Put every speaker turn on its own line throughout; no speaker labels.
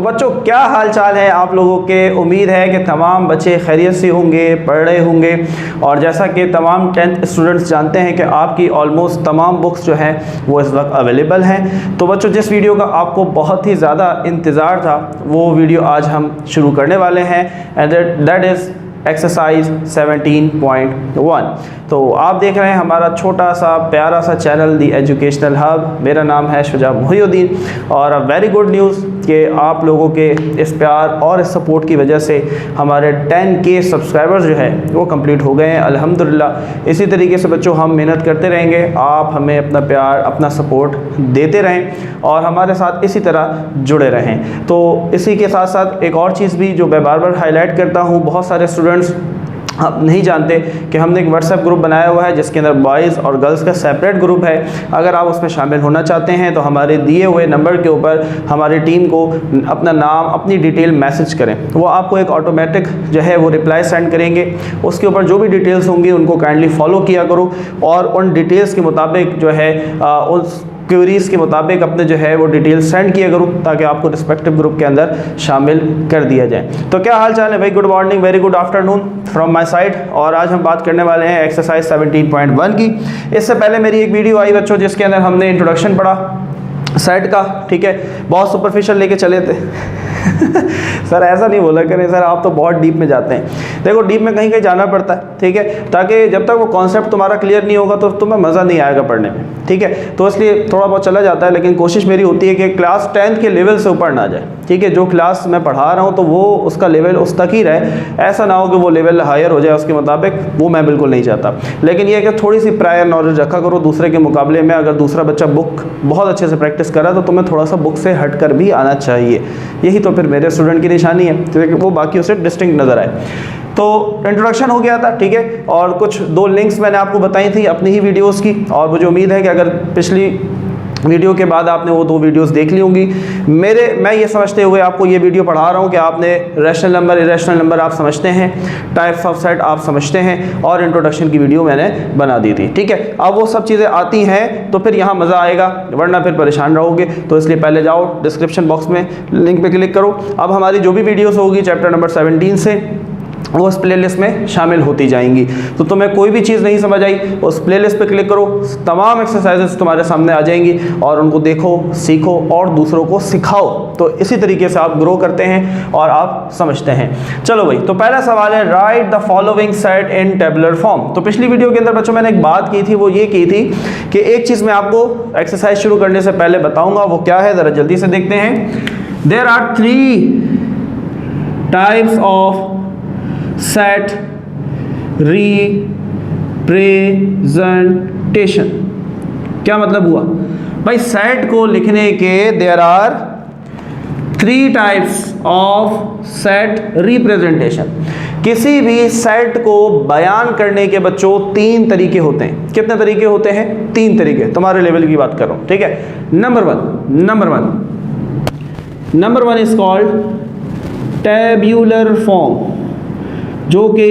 बच्चों क्या हाल चाल है आप लोगों के। उम्मीद है कि तमाम बच्चे खैरियत से होंगे, पढ़ रहे होंगे। और जैसा कि तमाम 10th स्टूडेंट्स जानते हैं कि आपकी ऑलमोस्ट तमाम बुक्स जो हैं वो इस वक्त अवेलेबल हैं। तो बच्चों जिस वीडियो का आपको बहुत ही ज़्यादा इंतज़ार था वो वीडियो आज हम शुरू करने वाले हैं, एंड दैट इज़ एक्सरसाइज 17.1। तो आप देख रहे हैं हमारा छोटा सा प्यारा सा चैनल दी एजुकेशनल हब। मेरा नाम है शुजा मोहिउद्दीन और वेरी गुड न्यूज़ कि आप लोगों के इस प्यार और इस सपोर्ट की वजह से हमारे 10K सब्सक्राइबर्स जो है वो कंप्लीट हो गए हैं अल्हम्दुलिल्लाह। इसी तरीके से बच्चों हम मेहनत करते रहेंगे, आप हमें अपना प्यार अपना सपोर्ट देते रहें और हमारे साथ इसी तरह जुड़े रहें। तो इसी के साथ साथ एक और चीज़ भी जो मैं बार बार हाईलाइट करता हूँ, बहुत सारे स्टूडेंट्स आप नहीं जानते कि हमने एक व्हाट्सएप ग्रुप बनाया हुआ है जिसके अंदर बॉयज़ और गर्ल्स का सेपरेट ग्रुप है। अगर आप उसमें शामिल होना चाहते हैं तो हमारे दिए हुए नंबर के ऊपर हमारी टीम को अपना नाम अपनी डिटेल मैसेज करें, वो आपको एक ऑटोमेटिक जो है वो रिप्लाई सेंड करेंगे। उसके ऊपर जो भी डिटेल्स होंगी उनको काइंडली फॉलो किया करो और उन डिटेल्स के मुताबिक जो है उस क्वेरीज़ के मुताबिक अपने जो है वो डिटेल्स सेंड किया करूँ ताकि आपको रिस्पेक्टिव ग्रुप के अंदर शामिल कर दिया जाए। तो क्या हाल चाल है भाई, good morning, very good afternoon from my side. और आज हम बात करने वाले हैं एक्सरसाइज 17.1 की। इससे पहले मेरी एक वीडियो आई बच्चों जिसके अंदर हमने इंट्रोडक्शन पढ़ा सेट का, ठीक है, बहुत सुपरफिशियल लेके चले थे सर ऐसा नहीं बोला करें सर, आप तो बहुत डीप में जाते हैं। देखो डीप में कहीं कहीं जाना पड़ता है, ठीक है, ताकि जब तक वो कॉन्सेप्ट तुम्हारा क्लियर नहीं होगा तो तुम्हें मज़ा नहीं आएगा पढ़ने में, ठीक है। तो इसलिए थोड़ा बहुत चला जाता है, लेकिन कोशिश मेरी होती है कि क्लास 10th के लेवल से ऊपर ना जाए, ठीक है। जो क्लास मैं पढ़ा रहा हूँ तो वो उसका लेवल उस तक ही रहे, ऐसा ना हो कि वो लेवल हायर हो जाए उसके मुताबिक, वो मैं बिल्कुल नहीं चाहता। लेकिन ये है कि थोड़ी सी प्रायर नॉलेज रखा करो दूसरे के मुकाबले में। अगर दूसरा बच्चा बुक बहुत अच्छे से प्रैक्टिस कर रहा है तो तुम्हें थोड़ा सा बुक से हट कर भी आना चाहिए। यही तो फिर मेरे स्टूडेंट की निशानी है कि वो बाकी उससे डिस्टिंक्ट नज़र आए। तो इंट्रोडक्शन हो गया था, ठीक है, और कुछ 2 लिंक्स मैंने आपको बताई थी अपनी ही वीडियोस की, और मुझे उम्मीद है कि अगर पिछली वीडियो के बाद आपने वो 2 वीडियोस देख ली होंगी। मैं ये समझते हुए आपको ये वीडियो पढ़ा रहा हूँ कि आपने रैशनल नंबर इरेशनल नंबर आप समझते हैं, टाइप्स ऑफ सेट आप समझते हैं, और इंट्रोडक्शन की वीडियो मैंने बना दी थी, ठीक है। अब वो सब चीज़ें आती हैं तो फिर यहाँ मज़ा आएगा, वरना फिर परेशान रहोगे। तो इसलिए पहले जाओ डिस्क्रिप्शन बॉक्स में लिंक पे क्लिक करो। अब हमारी जो भी वीडियोस होगी चैप्टर नंबर 17 से वो उस प्लेलिस्ट में शामिल होती जाएंगी। तो तुम्हें कोई भी चीज़ नहीं समझ आई उस प्लेलिस्ट पे क्लिक करो, तमाम एक्सरसाइजेस तुम्हारे सामने आ जाएंगी और उनको देखो, सीखो और दूसरों को सिखाओ। तो इसी तरीके से आप ग्रो करते हैं और आप समझते हैं। चलो भाई, तो पहला सवाल है right the following set in tabular form. तो पिछली वीडियो के अंदर बच्चों मैंने एक बात की थी, वो ये की थी कि एक चीज़ मैं आपको एक्सरसाइज शुरू करने से पहले बताऊँगा, वो क्या है ज़रा जल्दी से देखते हैं। There are 3 types of set representation. क्या मतलब हुआ भाई, सेट को लिखने के there are 3 types of set representation. किसी भी सेट को बयान करने के बच्चों 3 तरीके होते हैं। कितने तरीके होते हैं? 3 तरीके। तुम्हारे लेवल की बात कर रहा हूं, ठीक है। Number one is called tabular form, जो कि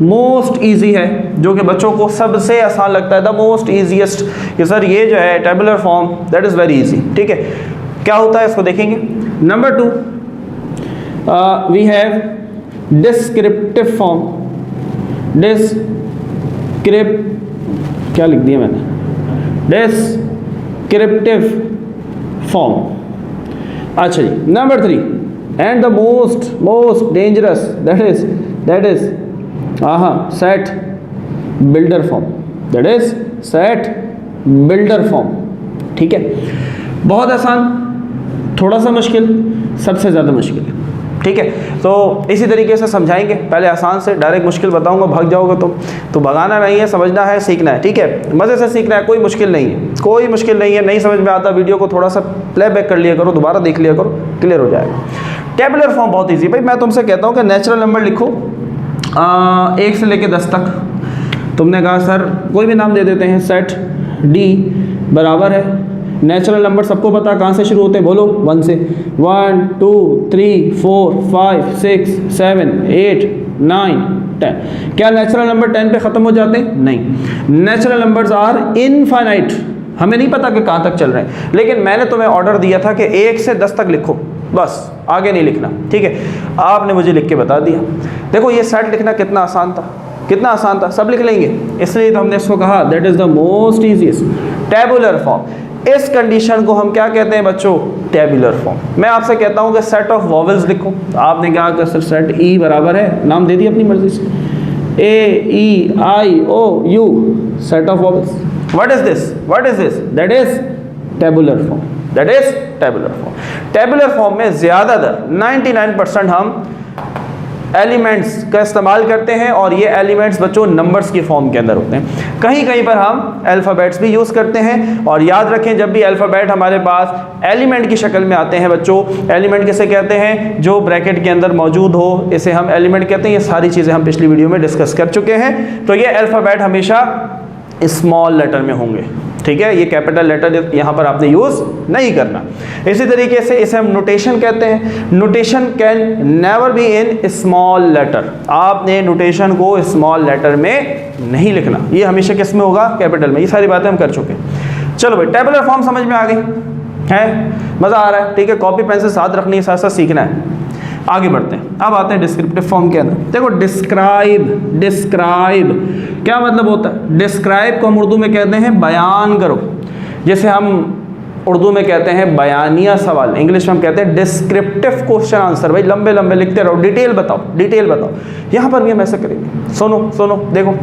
मोस्ट इजी है, जो कि बच्चों को सबसे आसान लगता है, द मोस्ट ईजीएस्ट कि सर ये जो है tabular form that is very easy, ठीक है। क्या होता है इसको देखेंगे। Number 2 we have descriptive form. क्या लिख दिया मैंने, डिस्क्रिप्टिव फॉर्म। अच्छा जी, number 3 and the most dangerous that is set builder form. That is set builder form, ठीक है। बहुत आसान, थोड़ा सा मुश्किल, सबसे ज़्यादा मुश्किल, ठीक है। तो इसी तरीके से समझाएंगे, पहले आसान से डायरेक्ट मुश्किल बताऊंगा, भाग जाओगे तुम। तो भगाना नहीं है, समझना है, सीखना है, ठीक है। मज़े से सीखना है, कोई मुश्किल नहीं है, कोई मुश्किल नहीं है। नहीं समझ में आता वीडियो को थोड़ा सा प्लेबैक कर लिया करो, दोबारा देख लिया करो, क्लियर हो जाएगा। टेबुलर फॉर्म बहुत ईजी भाई। मैं तुमसे कहता हूँ कि नेचुरल नंबर लिखो 1 से लेके 10 तक। तुमने कहा सर कोई भी नाम दे देते हैं, सेट डी बराबर है नेचुरल नंबर सबको पता कहाँ से शुरू होते हैं, बोलो 1 से। 1 2 3 4 5 6 7 8 9 10। क्या नेचुरल नंबर 10 पे ख़त्म हो जाते हैं? नहीं, नेचुरल नंबर्स आर इनफाइनाइट। हमें नहीं पता कि कहाँ तक चल रहे हैं, लेकिन मैंने तुम्हें ऑर्डर दिया था कि 1 से 10 तक लिखो, बस, आगे नहीं लिखना, ठीक है। आपने मुझे लिख के बता दिया। देखो ये सेट लिखना कितना आसान था, कितना आसान था, सब लिख लेंगे। इसलिए तो हमने इसको कहा that is the most easiest tabular form. इस कंडीशन को हम क्या कहते हैं बच्चों? Tabular form. मैं आपसे कहता हूं कि सेट ऑफ वॉवेल्स लिखो, आपने क्या कहा सर सेट ई बराबर है, नाम दे दिया अपनी मर्जी से, A E I O U, set of vowels. What is this? What is this? That is tabular form, that is tabular form. Tabular form में ज़्यादातर 99% हम एलिमेंट्स का इस्तेमाल करते हैं और ये एलिमेंट्स बच्चों नंबर्स की फॉर्म के अंदर होते हैं। कहीं कहीं पर हम अल्फ़ाबेट्स भी यूज़ करते हैं। और याद रखें जब भी अल्फ़ाबेट हमारे पास एलिमेंट की शक्ल में आते हैं बच्चों, एलिमेंट किसे कहते हैं? जो ब्रैकेट के अंदर मौजूद हो, इसे हम एलिमेंट कहते हैं। ये सारी चीज़ें हम पिछली वीडियो में डिस्कस कर चुके हैं। तो ये अल्फ़ाबेट हमेशा स्मॉल लेटर में होंगे, ठीक है। ये कैपिटल लेटर यहाँ पर आपने यूज़ नहीं करना। इसी तरीके से इसे हम नोटेशन कहते हैं। Notation can never be in small letter. आपने नोटेशन को स्मॉल लेटर में नहीं लिखना, ये हमेशा किस में होगा? कैपिटल में। ये सारी बातें हम कर चुके हैं। चलो भाई, टेबुलर फॉर्म समझ में आ गई है, मज़ा आ रहा है, ठीक है। कॉपी पेंसिल साथ रखनी है, साथ साथ सीखना है। आगे बढ़ते हैं, अब आते हैं डिस्क्रिप्टिव फॉर्म के अंदर। देखो डिस्क्राइब, डिस्क्राइब क्या मतलब होता है? डिस्क्राइब को हम उर्दू में कहते हैं बयान करो। जैसे हम उर्दू में कहते हैं बयानिया सवाल, इंग्लिश में हम कहते हैं डिस्क्रिप्टिव क्वेश्चन आंसर। भाई लंबे लंबे लिखते रहो, डिटेल बताओ, डिटेल बताओ। यहाँ पर भी हम ऐसा करेंगे। सुनो सुनो, देखो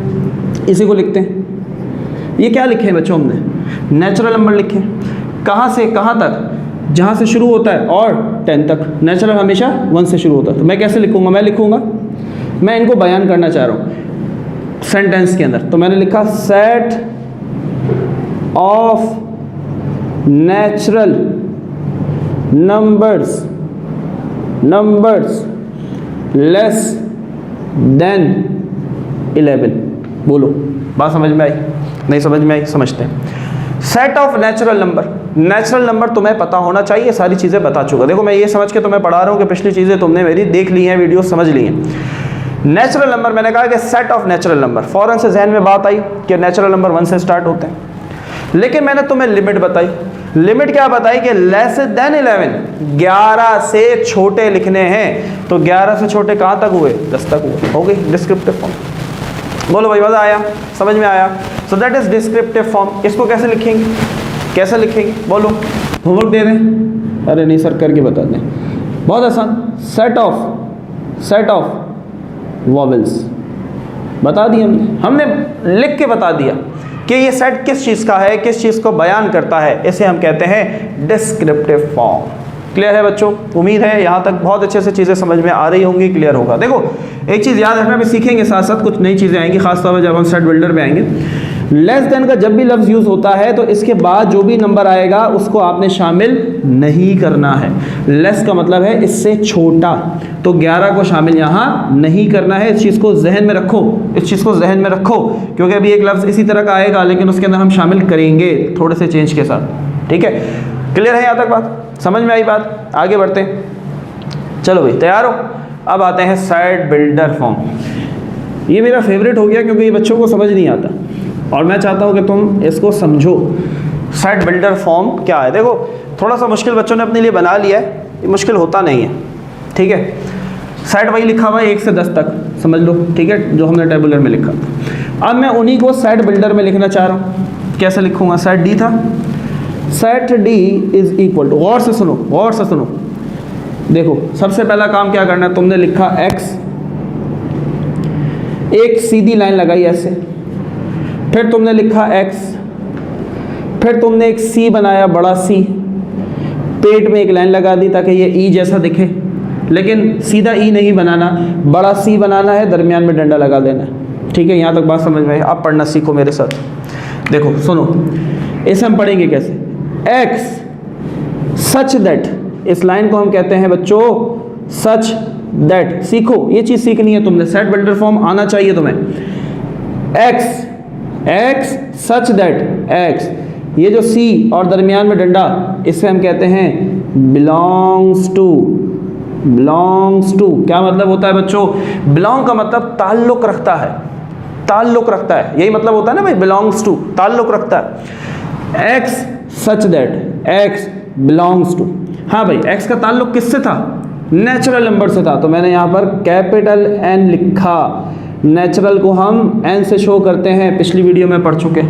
इसी को लिखते हैं। ये क्या लिखे हैं बच्चों? हमने नेचुरल नंबर लिखे। कहाँ से कहाँ तक? जहाँ से शुरू होता है और 10 तक। नेचुरल हमेशा 1 से शुरू होता है। तो मैं कैसे लिखूँगा? मैं लिखूँगा, मैं इनको बयान करना चाह रहा हूँ सेंटेंस के अंदर। तो मैंने लिखा set of natural numbers, numbers less than 11। बोलो, बात समझ में आई? नहीं समझ में आई? समझते हैं। Set of natural number, natural number तुम्हें पता होना चाहिए, सारी चीज़ें बता चुका। देखो मैं ये समझ के तुम्हें पढ़ा रहा हूँ कि पिछली चीज़ें तुमने मेरी देख ली हैं, वीडियो समझ ली हैं। नेचुरल नंबर मैंने कहा कि सेट ऑफ नेचुरल नंबर, फ़ौरन से जहन में बात आई कि नेचुरल नंबर 1 से स्टार्ट होते हैं। लेकिन मैंने तुम्हें लिमिट बताई। लिमिट क्या बताई? कि लेस देन 11, 11 से छोटे लिखने हैं। तो 11 से छोटे कहाँ तक हुए? 10 तक हुए। हो गई डिस्क्रिप्टिव फॉर्म। बोलो भाई, मज़ा आया? समझ में आया? So that is descriptive form. इसको कैसे लिखेंगे? कैसे लिखेंगे? बोलो। होमवर्क दे दें? अरे नहीं सर, करके बता दें। बहुत आसान। सेट ऑफ वॉवेल्स बता दिया हमने लिख के बता दिया कि ये सेट किस चीज़ का है, किस चीज़ को बयान करता है। इसे हम कहते हैं डिस्क्रिप्टिव फॉर्म। क्लियर है बच्चों? उम्मीद है यहाँ तक बहुत अच्छे से चीज़ें समझ में आ रही होंगी, क्लियर होगा। देखो एक चीज़ याद रखना, भी सीखेंगे साथ साथ कुछ नई चीज़ें आएंगी, खासतौर पर जब हम सेट बिल्डर पे आएंगे। लेस देन का जब भी लफ्ज़ यूज़ होता है तो इसके बाद जो भी नंबर आएगा उसको आपने शामिल नहीं करना है। लेस का मतलब है इससे छोटा, तो 11 को शामिल यहाँ नहीं करना है। इस चीज़ को जहन में रखो, इस चीज़ को जहन में रखो, क्योंकि अभी एक लफ्ज़ इसी तरह का आएगा लेकिन उसके अंदर हम शामिल करेंगे थोड़े से चेंज के साथ, ठीक है। क्लियर है यहाँ तक बात? समझ में आई बात? आगे बढ़ते हैं। चलो भाई, तैयार हो? अब आते हैं सेट बिल्डर फॉर्म। ये मेरा फेवरेट हो गया क्योंकि ये बच्चों को समझ नहीं आता और मैं चाहता हूँ कि तुम इसको समझो। सेट बिल्डर फॉर्म क्या है? देखो थोड़ा सा मुश्किल बच्चों ने अपने लिए बना लिया है, ये मुश्किल होता नहीं है, ठीक है। सेट वही लिखा हुआ है 1 से 10 तक, समझ लो, ठीक है, जो हमने टेबुलर में लिखा। अब मैं उन्हीं को सेट बिल्डर में लिखना चाह रहा हूँ। कैसे लिखूँगा? सेट डी था, set D is equal to, गौर से सुनो, गौर से सुनो। देखो सबसे पहला काम क्या करना है? तुमने लिखा x, एक सीधी लाइन लगाई ऐसे, फिर तुमने लिखा x, फिर तुमने एक c बनाया, बड़ा C, पेट में एक लाइन लगा दी ताकि ये E जैसा दिखे, लेकिन सीधा E नहीं बनाना, बड़ा C बनाना है, दरमियान में डंडा लगा देना है, ठीक है। यहाँ तक बात समझ में आई? अब पढ़ना सीखो मेरे साथ। देखो सुनो, इसे हम पढ़ेंगे कैसे? x सच दैट, इस लाइन को हम कहते हैं बच्चों सच दैट। सीखो, ये चीज़ सीखनी है तुमने, सेट बिल्डर फॉर्म आना चाहिए तुम्हें। x सच दैट, x ये जो C और दरमियान में डंडा, इसे हम कहते हैं बिलोंग्स टू। बिलोंग्स टू क्या मतलब होता है बच्चों? बिलोंग का मतलब ताल्लुक़ रखता है, ताल्लुक़ रखता है, यही मतलब होता है ना भाई, बिलोंग्स टू, ताल्लुक़ रखता है। x such that, x belongs to. हाँ भाई, x का ताल्लुक किससे था? नेचुरल नंबर से था, तो मैंने यहाँ पर कैपिटल N लिखा। नेचुरल को हम n से शो करते हैं, पिछली वीडियो में पढ़ चुके,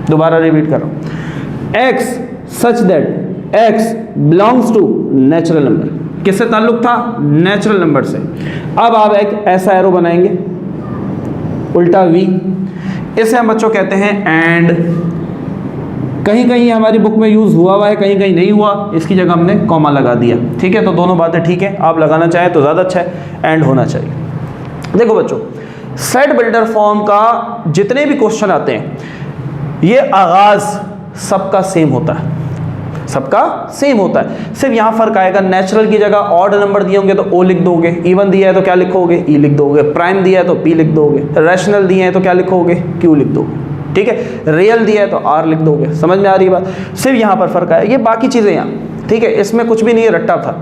दोबारा रिपीट कर रहा हूँ। x such that x belongs to natural number, किससे ताल्लुक था? नेचुरल नंबर से। अब आप एक ऐसा एरो बनाएंगे उल्टा v, इसे हम बच्चों कहते हैं एंड। कहीं कहीं हमारी बुक में यूज़ हुआ है, कहीं कहीं नहीं हुआ, इसकी जगह हमने कॉमा लगा दिया, ठीक है। तो दोनों बातें ठीक है, आप लगाना चाहें तो ज़्यादा अच्छा है, एंड होना चाहिए। देखो बच्चों, सेट बिल्डर फॉर्म का जितने भी क्वेश्चन आते हैं, ये आगाज़ सबका सेम होता है, सबका सेम होता है। सिर्फ यहाँ फ़र्क आएगा, नेचुरल की जगह ऑड नंबर दिए होंगे तो ओ लिख दोगे, इवन दिया है तो क्या लिखोगे? ई लिख दोगे, प्राइम दिया है तो पी लिख दोगे, रैशनल दिए हैं तो क्या लिखोगे? क्यू लिख दोगे, ठीक है। रियल दिया है तो आर लिख दोगे। समझ में आ रही बात? सिर्फ यहाँ पर फ़र्क आया, ये बाकी चीज़ें यहाँ ठीक है, इसमें कुछ भी नहीं है, रट्टा था।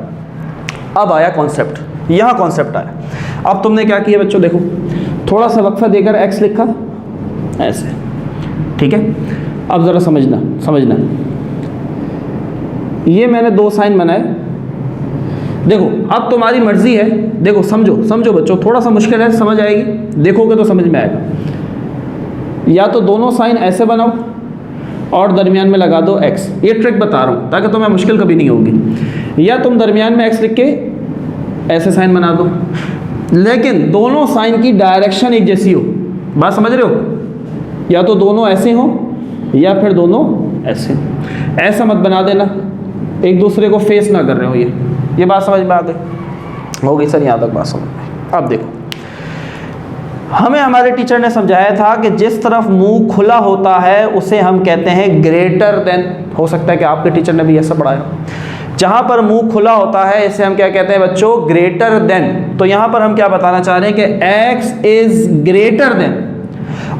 अब आया कॉन्सेप्ट, यहाँ कॉन्सेप्ट आया। अब तुमने क्या किया बच्चों, देखो थोड़ा सा वक्फा देकर एक्स लिखा ऐसे, ठीक है। अब ज़रा समझना, ये मैंने दो साइन बनाए। देखो अब तुम्हारी मर्जी है, देखो समझो बच्चों, थोड़ा सा मुश्किल है, समझ आएगी, देखोगे तो समझ में आएगा। या तो दोनों साइन ऐसे बनाओ और दरमियान में लगा दो x, ये ट्रिक बता रहा हूँ ताकि तुम्हें मुश्किल कभी नहीं होगी। या तुम दरमियान में x लिख के ऐसे साइन बना दो, लेकिन दोनों साइन की डायरेक्शन एक जैसी हो। बात समझ रहे हो? या तो दोनों ऐसे हो या फिर दोनों ऐसे। ऐसा मत बना देना, एक दूसरे को फेस ना कर रहे हो। ये बात समझ में आ गई होगी सर? यहाँ तक बात समझ में। अब देखो, हमें हमारे टीचर ने समझाया था कि जिस तरफ मुंह खुला होता है उसे हम कहते हैं ग्रेटर देन। हो सकता है कि आपके टीचर ने भी ऐसा पढ़ाया। जहाँ पर मुंह खुला होता है इसे हम क्या कहते हैं बच्चों? Greater than. तो यहाँ पर हम क्या बताना चाह रहे हैं कि x इज ग्रेटर देन,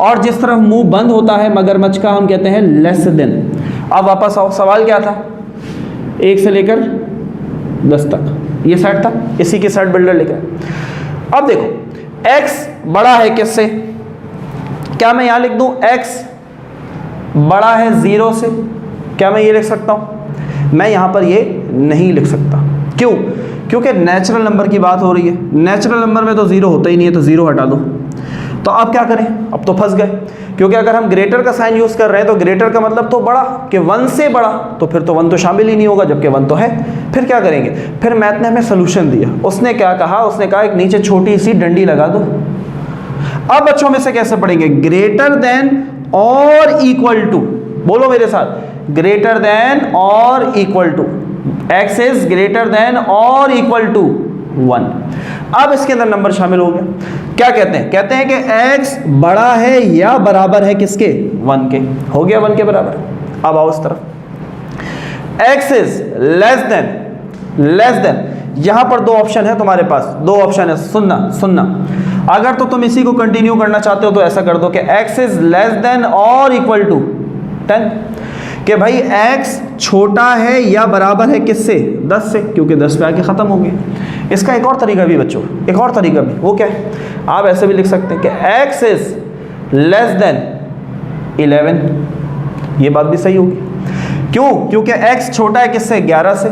और जिस तरफ मुंह बंद होता है मगरमच्छ का हम कहते हैं लेस देन। अब वापस आओ, सवाल क्या था? 1 से लेकर 10 तक ये सेट था, इसी की सेट बिल्डर लिखा। अब देखो x बड़ा है किससे? क्या मैं यहां लिख दूं x बड़ा है 0 से? क्या मैं ये लिख सकता हूं? मैं यहां पर ये नहीं लिख सकता। क्यों? क्योंकि नेचुरल नंबर की बात हो रही है। नेचुरल नंबर में तो 0 होता ही नहीं है, तो 0 हटा दो। तो अब क्या करें? अब तो फंस गए, क्योंकि अगर हम ग्रेटर का साइन यूज़ कर रहे हैं तो ग्रेटर का मतलब तो बड़ा, कि 1 से बड़ा, तो फिर तो 1 तो शामिल ही नहीं होगा, जबकि 1 तो है। फिर क्या करेंगे? फिर मैथ ने हमें सोल्यूशन दिया। उसने क्या कहा? उसने कहा एक नीचे छोटी सी डंडी लगा दो। अब बच्चों में से कैसे पढ़ेंगे? ग्रेटर देन और इक्वल टू, बोलो मेरे साथ, ग्रेटर देन और equal to. X is greater than और इक्वल टू 1। अब इसके अंदर नंबर शामिल हो गया। क्या कहते हैं? कहते हैं कि x बड़ा है या बराबर है किसके? 1 के। हो गया 1 के बराबर। अब आओ इस तरफ, x इज लेस देन। यहां पर दो ऑप्शन है तुम्हारे पास, दो ऑप्शन है, सुनना। अगर तो तुम इसी को कंटिन्यू करना चाहते हो तो ऐसा कर दो कि x इज लेस देन और इक्वल टू 10, कि भाई x छोटा है या बराबर है किससे? 10 से, क्योंकि 10 पे आके ख़त्म हो गया। इसका एक और तरीका भी बच्चों, एक और तरीका भी, वो क्या है? आप ऐसे भी लिख सकते हैं कि x इज लेस देन 11। ये बात भी सही होगी। क्यों? क्योंकि x छोटा है किससे? 11 से।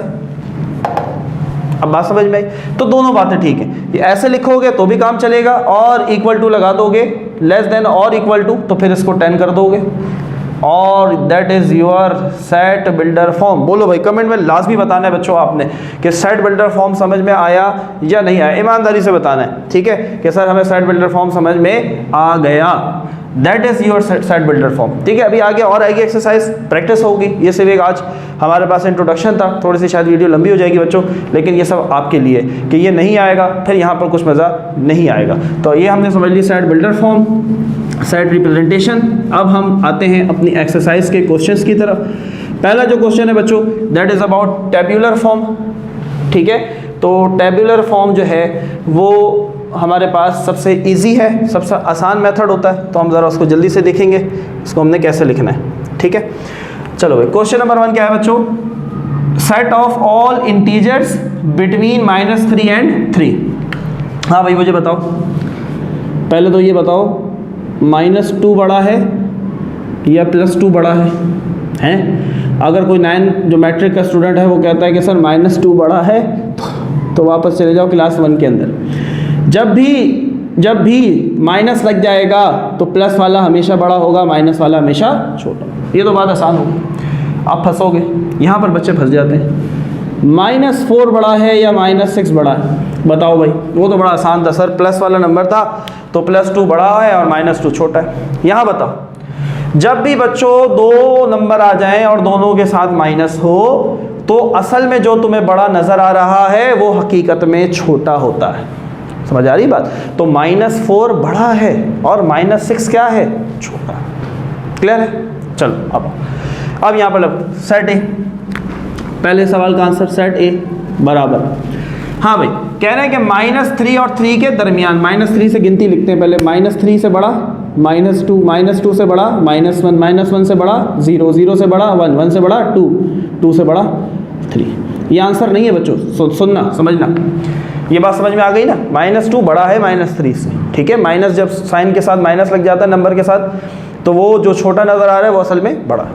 अब बात समझ में आई? तो दोनों बातें ठीक है। ये ऐसे लिखोगे तो भी काम चलेगा, और इक्वल टू लगा दोगे, लेस देन और इक्वल टू, तो फिर इसको 10 कर दोगे, और that is your set builder form. बोलो भाई, कमेंट में लाजमी बताना है बच्चों आपने कि सेट बिल्डर फॉर्म समझ में आया या नहीं आया। ईमानदारी से बताना है, ठीक है, कि सर हमें सेट बिल्डर फॉर्म समझ में आ गया। That is your set builder form, ठीक है। अभी आगे और आएगी एक्सरसाइज, प्रैक्टिस होगी। ये सिर्फ एक आज हमारे पास इंट्रोडक्शन था, थोड़ी सी शायद वीडियो लंबी हो जाएगी बच्चों, लेकिन ये सब आपके लिए, कि ये नहीं आएगा फिर यहाँ पर कुछ मज़ा नहीं आएगा। तो ये हमने समझ ली set builder form, set representation. अब हम आते हैं अपनी एक्सरसाइज के क्वेश्चंस की तरफ। पहला जो क्वेश्चन है बच्चों, that is about tabular form, ठीक है। तो टेब्यूलर फॉर्म जो है वो हमारे पास सबसे इजी है, सबसे आसान मेथड होता है। तो हम ज़रा उसको जल्दी से देखेंगे, इसको हमने कैसे लिखना है, ठीक है। चलो भाई, क्वेश्चन नंबर 1 क्या है बच्चों? Set of all integers between -3 and 3। हाँ भाई, मुझे बताओ, पहले तो ये बताओ, -2 बड़ा है या +2 बड़ा है? अगर कोई 9 जो मैट्रिक का स्टूडेंट है वो कहता है कि सर -2 बड़ा है, तो वापस चले जाओ क्लास 1 के अंदर। जब भी माइनस लग जाएगा तो प्लस वाला हमेशा बड़ा होगा, माइनस वाला हमेशा छोटा। ये तो बात आसान होगी। आप फंसोगे, यहाँ पर बच्चे फंस जाते हैं। -4 बड़ा है या -6 बड़ा है, बताओ भाई। वो तो बड़ा आसान था सर, प्लस वाला नंबर था तो +2 बड़ा है और -2 छोटा है। यहाँ बताओ, जब भी बच्चों 2 नंबर आ जाएं और दोनों के साथ माइनस हो, तो असल में जो तुम्हें बड़ा नज़र आ रहा है वो हकीकत में छोटा होता है। समझ आ रही बात? तो -4 बड़ा है और -6 क्या है, छोटा। क्लियर है? चलो अब यहाँ पर सेट ए, पहले सवाल का आंसर सेट ए बराबर। हाँ भाई, कह रहे हैं कि -3 और 3 के दरमियान, -3 से गिनती लिखते हैं पहले, -3 से बड़ा -2, -2 से बड़ा -1, -1 से बड़ा 0, 0 से बड़ा 1, 1 से बड़ा 2, 2 से बड़ा 3। ये आंसर नहीं है बच्चों, सुनना समझना, ये बात समझ में आ गई ना। -2 बड़ा है -3 से, ठीक है। माइनस जब साइन के साथ माइनस लग जाता है नंबर के साथ, तो वो जो छोटा नज़र आ रहा है वो असल में बड़ा।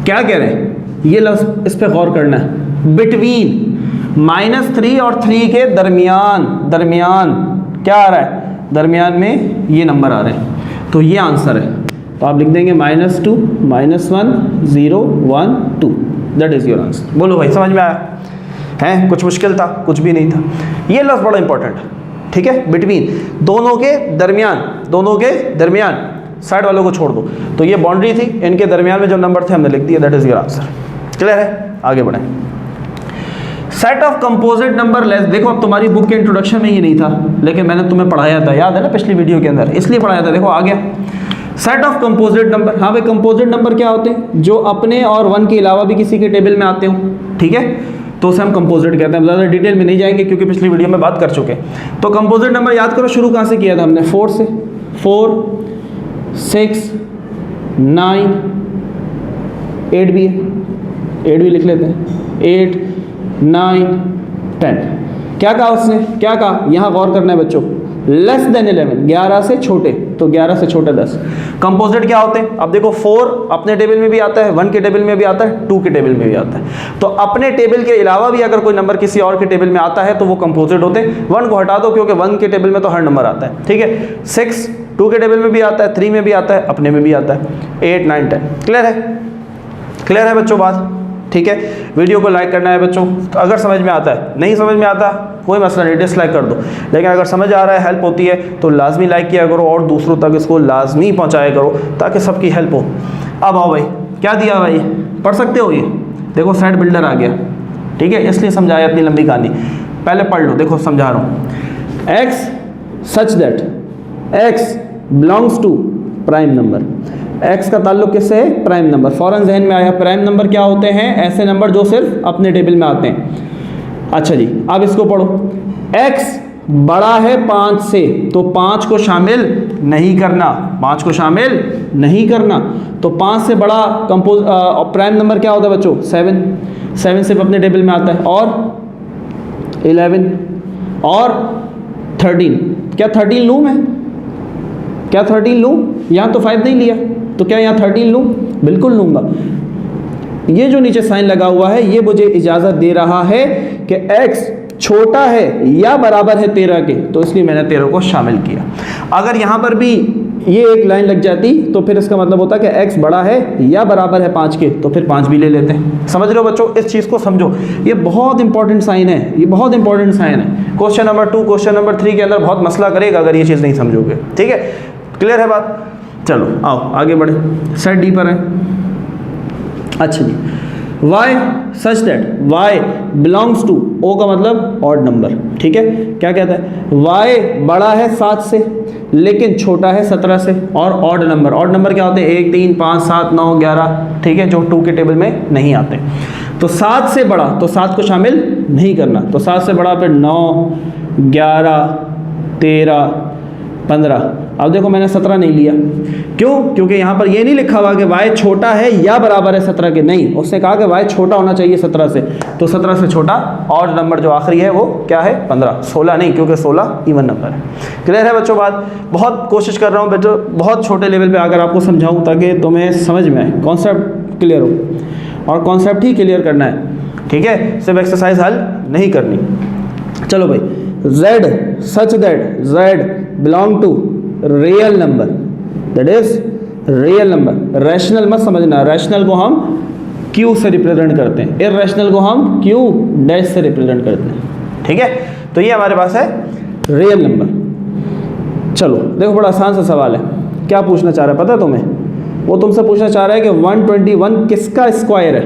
क्या कह रहे हैं, ये लफ्ज़ इस पे गौर करना है। बिटवीन -3 और 3 के दरमियान क्या आ रहा है, दरमियान में ये नंबर आ रहे हैं, तो ये आंसर है। तो आप लिख देंगे -2, -1, 0, 1, 2, दैट इज़ योर आंसर। बोलो भाई, समझ में आया है? कुछ मुश्किल था? कुछ भी नहीं था। ये लफ्ज़ बड़ा इंपॉर्टेंट है, ठीक है। बिटवीन, दोनों के दरमियान, साइड वालों को छोड़ दो। तो ये बाउंड्री थी, इनके दरमियान में जो नंबर थे हमने लिख दिया, that is your answer. Clear है? आगे बढ़ें। Set of composite number less, देखो अब तुम्हारी बुक के इंट्रोडक्शन में ये नहीं था, लेकिन मैंने तुम्हें पढ़ाया था, याद है ना पिछली वीडियो के अंदर, इसलिए पढ़ाया था। देखो आ गया सेट ऑफ कंपोजिट नंबर। हाँ भाई, कंपोजिट नंबर क्या होते हैं, जो अपने और 1 के अलावा भी किसी के टेबल में आते हो, ठीक है, तो उसे हम कंपोजिट कहते हैं। ज़्यादा डिटेल में नहीं जाएंगे क्योंकि पिछली वीडियो में बात कर चुके हैं। तो कंपोजिट नंबर याद करो, शुरू कहाँ से किया था हमने, 4 से। 4, 6, 9, 8 भी है, 8 भी लिख लेते हैं, 8, 9, 10। क्या कहा उसने, क्या कहा, यहाँ गौर करना है बच्चों, लेस देन 11, 11 से छोटे, तो 11 से छोटे 10। कंपोजिट क्या होते हैं, अब देखो 4 अपने टेबल में भी आता है, 1 के टेबल में भी आता है, 2 के टेबल में भी आता है। तो अपने टेबल के अलावा भी अगर कोई नंबर किसी और के टेबल में आता है तो वो कंपोजिट होते हैं। 1 को हटा दो क्योंकि 1 के टेबल में तो हर नंबर आता है, ठीक है। 6 2 के टेबल में भी आता है, 3 में भी आता है, अपने में भी आता है, 8, 9, 10। क्लियर है? क्लियर है बच्चों बात? ठीक है। वीडियो को लाइक करना है बच्चों, तो अगर समझ में आता है, नहीं समझ में आता कोई मसला नहीं, डिसलाइक कर दो, लेकिन अगर समझ आ रहा है, हेल्प होती है, तो लाजमी लाइक किया करो और दूसरों तक इसको लाजमी पहुंचाया करो ताकि सबकी हेल्प हो। अब आओ भाई, क्या दिया भाई, पढ़ सकते हो ये, देखो सेट बिल्डर आ गया, ठीक है, इसलिए समझाया इतनी लंबी कहानी, पहले पढ़ लो, देखो समझा रहा हूँ। X such that x belongs to prime number, x का ताल्लुक किससे है, प्राइम नंबर। फौरन जहन में आया, प्राइम नंबर क्या होते हैं, ऐसे नंबर जो सिर्फ अपने टेबल में आते हैं। अच्छा जी, अब इसको पढ़ो, एक्स बड़ा है 5 से, तो 5 को शामिल नहीं करना, 5 को शामिल नहीं करना, तो 5 से बड़ा प्राइम नंबर क्या होता है बच्चों, 7, 7 सिर्फ अपने टेबल में आता है, और 11 और 13, क्या 13 लूँ मैं, क्या 13 लूँ, यहाँ तो 5 नहीं लिया, तो क्या यहाँ 13 लूँ, बिल्कुल लूँगा। ये जो नीचे साइन लगा हुआ है ये मुझे इजाज़त दे रहा है कि x छोटा है या बराबर है 13 के, तो इसलिए मैंने 13 को शामिल किया। अगर यहाँ पर भी ये एक लाइन लग जाती तो फिर इसका मतलब होता कि x बड़ा है या बराबर है 5 के, तो फिर 5 भी ले लेते हैं। समझ रहे हो बच्चों, इस चीज़ को समझो, ये बहुत इंपॉर्टेंट साइन है, ये बहुत इंपॉर्टेंट साइन है। क्वेश्चन नंबर 2 क्वेश्चन नंबर 3 के अंदर बहुत मसला करेगा अगर ये चीज़ नहीं समझोगे, ठीक है। क्लियर है बात? चलो आओ आगे बढ़े, सेट डी पर है। अच्छा जी, y such that y belongs to, O का मतलब ऑड नंबर, ठीक है। क्या कहता है, y बड़ा है 7 से लेकिन छोटा है 17 से, और ऑड नंबर क्या होते हैं, 1, 3, 5, 7, 9, 11, ठीक है, जो 2 के टेबल में नहीं आते। तो 7 से बड़ा, तो 7 को शामिल नहीं करना, तो 7 से बड़ा फिर 9, 11, 13, 15। अब देखो मैंने 17 नहीं लिया, क्यों, क्योंकि यहाँ पर ये नहीं लिखा हुआ कि y छोटा है या बराबर है 17 के, नहीं, उसने कहा कि y छोटा होना चाहिए 17 से, तो 17 से छोटा ऑड नंबर जो आखिरी है वो क्या है, 15, 16 नहीं, क्योंकि 16 इवन नंबर है। क्लियर है बच्चों बात? बहुत कोशिश कर रहा हूँ बेटो, बहुत छोटे लेवल पे अगर आपको समझाऊँ ताकि तुम्हें समझ में आए, कॉन्सेप्ट क्लियर हो और कॉन्सेप्ट ही क्लियर करना है, ठीक है, सिर्फ एक्सरसाइज हल नहीं करनी। चलो भाई, z such that z belong to real number, that is real number. Rational मत समझना, रैशनल को हम q से रिप्रेजेंट करते हैं, इररेशनल को हम q डैश से रिप्रेजेंट करते हैं, ठीक है। तो ये हमारे पास है रियल नंबर। चलो देखो, बड़ा आसान सा सवाल है, क्या पूछना चाह रहा है पता है तुम्हें? वो तुमसे पूछना चाह रहा है कि 121 किसका स्क्वायर है,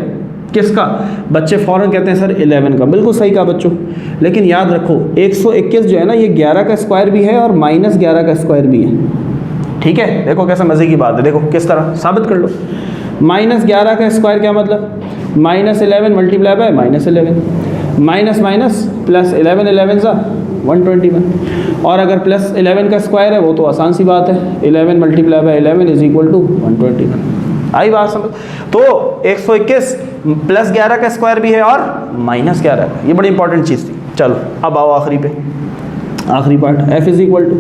किसका? बच्चे फ़ौरन कहते हैं सर 11 का। बिल्कुल सही कहा बच्चों, लेकिन याद रखो 121 जो है ना, ये 11 का स्क्वायर भी है और -11 का स्क्वायर भी है, ठीक है। देखो कैसा मज़े की बात है, देखो किस तरह साबित कर लो। -11 का स्क्वायर क्या मतलब? -11 multiply by -11, minus minus plus 11, 11 सा 121। और अगर +11 का स्क्वायर है वो तो आसान सी बात है, 11 multiply by 11 is equal to 121। आई बात समझ? तो 121 +11 का स्क्वायर भी है और -11 का, ये बड़ी इंपॉर्टेंट चीज़ थी। चलो अब आओ आखिरी पे, आखिरी part, f is equal to,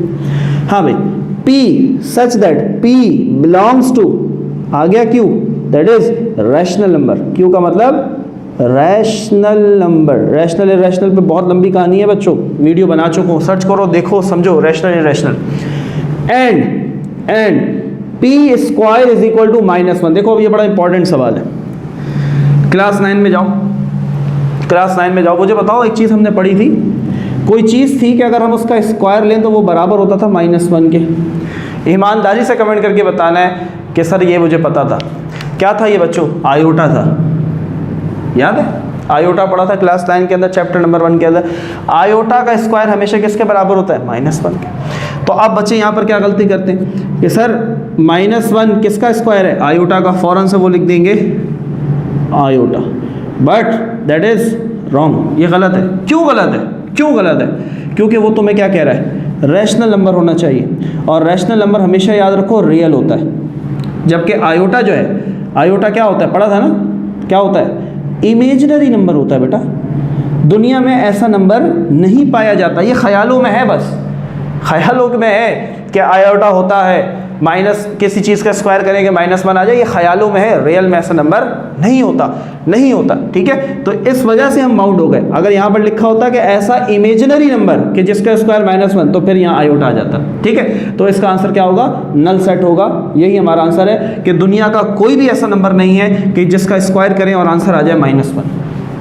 हाँ भाई, p such that p belongs to, आ गया q, that is rational number. q का मतलब रैशनल नंबर। रैशनल इररेशनल पे बहुत लंबी कहानी है बच्चों, वीडियो बना चुका हूँ, सर्च करो, देखो, समझो, rational irrational. And p square is equal to -1। देखो अब ये बड़ा इंपॉर्टेंट सवाल है, क्लास 9 में जाओ, क्लास 9 में जाओ, मुझे बताओ एक चीज़ हमने पढ़ी थी, कोई चीज़ थी कि अगर हम उसका स्क्वायर लें तो वो बराबर होता था -1 के। ईमानदारी से कमेंट करके बताना है कि सर ये मुझे पता था। क्या था ये बच्चों? आयोटा था, याद है? आयोटा पढ़ा था क्लास 9 के अंदर, चैप्टर नंबर 1 के अंदर। आयोटा का स्क्वायर हमेशा किसके बराबर होता है? -1 के। तो अब बच्चे यहाँ पर क्या गलती करते हैं कि सर -1 किसका स्क्वायर है? आयोटा का। फ़ौरन से वो लिख देंगे iota, but that is wrong, ये गलत है। क्यों गलत है? क्यों गलत है? क्योंकि वो तुम्हें क्या कह रहा है? रैशनल नंबर होना चाहिए, और रैशनल नंबर हमेशा याद रखो रियल होता है, जबकि आयोटा जो है, आयोटा क्या होता है? पढ़ा था ना, क्या होता है? इमेजिनरी नंबर होता है बेटा। दुनिया में ऐसा नंबर नहीं पाया जाता, ये ख्यालों में है, बस ख्यालों में है कि आयोटा होता है, माइनस किसी चीज़ का स्क्वायर करेंगे -1 आ जाए, ये ख्यालों में है, रियल में ऐसा नंबर नहीं होता, नहीं होता, ठीक है। तो इस वजह से हम बाउंड हो गए। अगर यहाँ पर लिखा होता कि ऐसा इमेजिनरी नंबर कि जिसका स्क्वायर -1, तो फिर यहाँ आयोटा आ जाता, ठीक है। तो इसका आंसर क्या होगा? नल सेट होगा। यही हमारा आंसर है कि दुनिया का कोई भी ऐसा नंबर नहीं है कि जिसका स्क्वायर करें और आंसर आ जाए -1।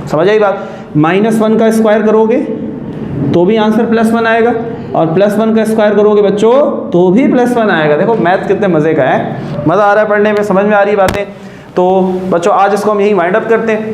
समझ आई बात? -1 का स्क्वायर करोगे तो भी आंसर +1 आएगा, और +1 का स्क्वायर करोगे बच्चों तो भी +1 आएगा। देखो मैथ कितने मज़े का है, मज़ा आ रहा है पढ़ने में, समझ में आ रही बातें। तो बच्चों आज इसको हम यही वाइंड अप करते हैं,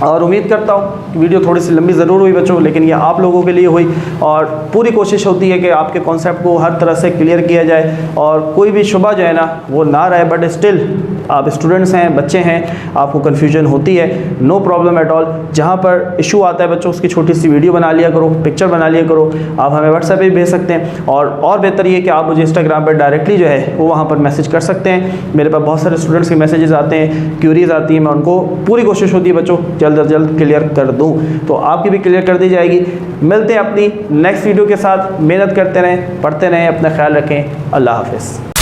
और उम्मीद करता हूँ वीडियो थोड़ी सी लंबी ज़रूर हुई बच्चों, लेकिन ये आप लोगों के लिए हुई, और पूरी कोशिश होती है कि आपके कॉन्सेप्ट को हर तरह से क्लियर किया जाए, और कोई भी शुबा जो है ना वो ना रहे। बट स्टिल आप स्टूडेंट्स हैं, बच्चे हैं, आपको कन्फ्यूजन होती है, नो प्रॉब्लम एट ऑल। जहाँ पर इशू आता है बच्चों उसकी छोटी सी वीडियो बना लिया करो, पिक्चर बना लिया करो, आप हमें व्हाट्सएप पे भेज सकते हैं, और बेहतर ये कि आप मुझे इंस्टाग्राम पर डायरेक्टली जो है वो वहाँ पर मैसेज कर सकते हैं। मेरे पास बहुत सारे स्टूडेंट्स के मैसेजेस आते हैं, क्यूरीज आती हैं, मैं उनको पूरी कोशिश होती है बच्चों जल्द से जल्द क्लियर कर दूँ, तो आपकी भी क्लियर कर दी जाएगी। मिलते हैं अपनी नेक्स्ट वीडियो के साथ, मेहनत करते रहें, पढ़ते रहें, अपना ख्याल रखें, अल्लाह हाफ़िज़।